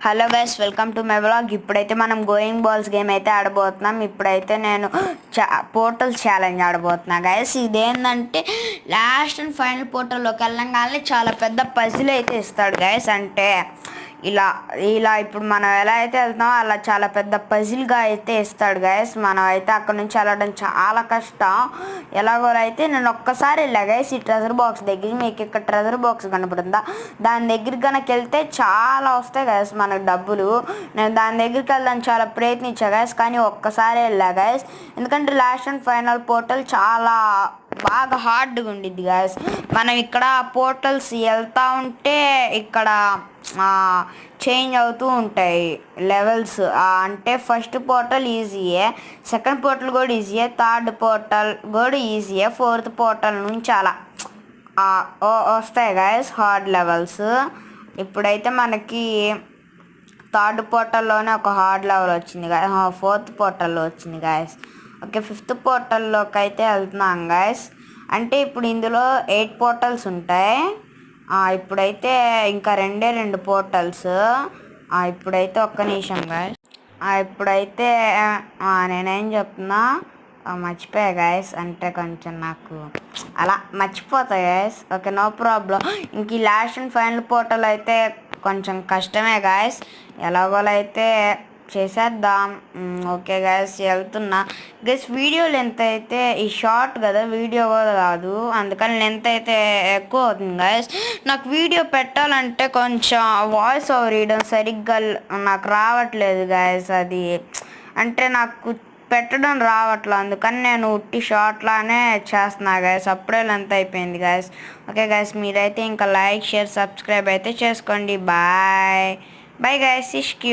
Hello guys, welcome to my vlog. ఇప్పుడైతే మనం going balls game అయితే ఆడబోతున్నాం. ఇప్పుడైతే నేను పోర్టల్ ఛాలెంజ్ ఆడబోతున్నా గైస్. ఇదేంటంటే లాస్ట్ అండ్ ఫైనల్ పోర్టల్లోకి వెళ్ళంగానే చాలా పెద్ద పజిల్ అయితే ఇస్తాడు గైస్. అంటే ఇలా ఇలా ఇప్పుడు మనం ఎలా అయితే వెళ్తామో అలా చాలా పెద్ద పజిల్గా అయితే ఇస్తాడు గైస్. మనం అయితే అక్కడ నుంచి వెళ్ళడం చాలా కష్టం. ఎలాగో అయితే నేను ఒక్కసారి వెళ్ళా గైస్ ఈ ట్రెజర్ బాక్స్ దగ్గర. మీకు ఇక్కడ ట్రెజర్ బాక్స్ కనపడుతుందా? దాని దగ్గరికి కనుక వెళ్తే చాలా వస్తాయి గైస్ మనకు డబ్బులు. నేను దాని దగ్గరికి వెళ్దాం చాలా ప్రయత్నించా గైస్, కానీ ఒక్కసారి వెళ్ళా గైస్. ఎందుకంటే లాస్ట్ అండ్ ఫైనల్ పోర్టల్ చాలా బాగా హార్డ్గా ఉండిద్ది గైస్. మనం ఇక్కడ పోర్టల్స్ వెళ్తూ ఉంటే ఇక్కడ చేంజ్ అవుతూ ఉంటాయి లెవెల్స్. అంటే ఫస్ట్ పోర్టల్ ఈజీయే, సెకండ్ పోర్టల్ కూడా ఈజీయే, థర్డ్ పోర్టల్ కూడా ఈజీయే, ఫోర్త్ పోర్టల్ నుంచి అలా వస్తాయి గైస్ హార్డ్ లెవెల్స్. ఇప్పుడైతే మనకి థర్డ్ పోర్టల్లోనే ఒక హార్డ్ లెవెల్ వచ్చింది గాయస్, ఫోర్త్ పోర్టల్లో వచ్చింది గాయస్. ఓకే, ఫిఫ్త్ పోర్టల్లోకి అయితే వెళ్తున్నాం గాయస్. అంటే ఇప్పుడు ఇందులో 8 పోర్టల్స్ ఉంటాయి. ఇప్పుడైతే ఇంకా రెండు పోర్టల్స్. ఇప్పుడైతే ఒక్క నిమిషం గాయస్. ఇప్పుడైతే నేనేం చెప్తున్నా మర్చిపోయా గాయస్. అంటే కొంచెం నాకు అలా మర్చిపోతా గాయస్. Okay, no problem. ఇంక ఈ లాస్ట్ అండ్ ఫైనల్ పోర్టల్ అయితే కొంచెం కష్టమే గాయస్. ఎలాగోలైతే చేసేద్దాం. ఓకే గాయస్, వెళ్తున్నా గైస్. వీడియో లెంత్ అయితే ఈ షార్ట్ కదా, వీడియో కూడా కాదు, అందుకని లెంత్ అయితే ఎక్కువ అవుతుంది గాయస్. నాకు వీడియో పెట్టాలంటే కొంచెం వాయిస్ ఓవర్ ఇవ్వడం సరిగ్గా నాకు రావట్లేదు గాయస్. అది అంటే నాకు పెట్టడం రావట్లేదు, అందుకని నేను ఉట్టి షార్ట్లానే చేస్తున్నా గాయస్. అప్పుడే లెంత్ అయిపోయింది గాయస్. ఓకే గాయస్, మీరైతే ఇంకా లైక్, షేర్, సబ్స్క్రైబ్ అయితే చేసుకోండి. Bye bye guys. ఇష్కి